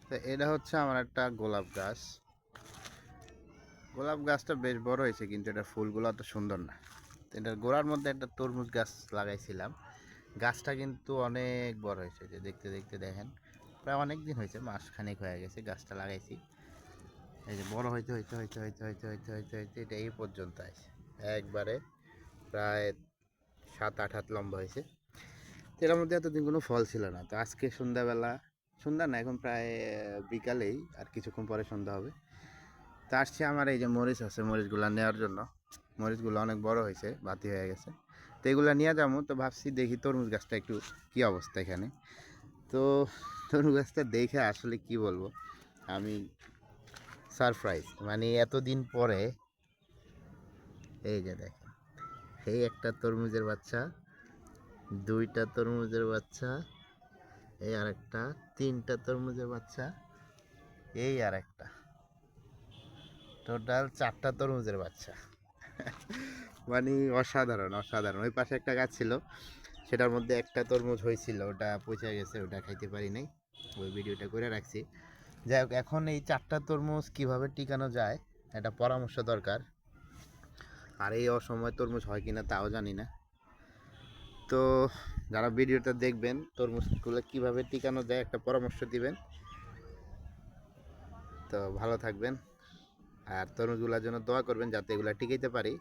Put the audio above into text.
তো এটা হচ্ছে আমার একটা গোলাপ গাছ। গোলাপ গাছটা বেশ বড় হয়েছে, কিন্তু এটা ফুলগুলো অত সুন্দর না। তো এটার গোড়ার মধ্যে একটা তরমুজ গাছ লাগাইছিলাম। গাছটা কিন্তু অনেক বড় হয়েছে, যে দেখতে দেখতে দেখেন প্রায় অনেক দিন হয়েছে, মাস খানেক হয়ে গেছে গাছটা লাগাইছি। এই যে বড় হইতে হইতে হইতে হইতে হইতে হইতে হইতে হইতে এটা এই পর্যন্ত আছে, একবারে প্রায় 7-8 হাত লম্বা হয়েছে। তো এর মধ্যে এতদিন কোনো ফল ছিল না। তো আজকে সন্ধ্যাবেলা, সন্ধ্যা না, এখন প্রায় বিকালেই, আর কিছুক্ষণ পরে সন্ধ্যা হবে। তো আসছে আমার এই যে মরিচ আছে, মরিচগুলো নেওয়ার জন্য। মরিচগুলো অনেক বড় হয়েছে, বাতি হয়ে গেছে। তো এগুলো নিয়ে যাবো। তো ভাবছি দেখি তরমুজ গাছটা একটু কী অবস্থা এখানে। তো তরমুজ গাছটা দেখে আসলে কি বলবো, আমি সারপ্রাইজ। মানে এতদিন পরে এই যে দেখেন, এই একটা তরমুজের বাচ্চা, দুইটা তরমুজের বাচ্চা, এই আরেকটা, তিনটা তরমুজের বাচ্চা, এই আরেকটা, টোটাল 4টা তরমুজের বাচ্চা। মানে অসাধারণ অসাধারণ। ওই পাশে একটা গাছ ছিল, সেটার মধ্যে একটা তরমুজ হয়েছিল, ওটা পচে গেছে, ওটা খাইতে পারি নাই। ওই ভিডিওটা করে রাখছি। যাই হোক, এখন এই 4টা তরমুজ কিভাবে টিকানো যায়, একটা পরামর্শ দরকার। আর এই অসময় তরমুজ হয় কিনা তাও জানি না। তো যারা ভিডিওটা দেখবেন, তরমুজগুলো কিভাবে টিকানো যায় একটা পরামর্শ দিবেন। তো ভালো থাকবেন, আর তরমুজগুলোর জন্য দোয়া করবেন যাতে এগুলো টিকাইতে পারি।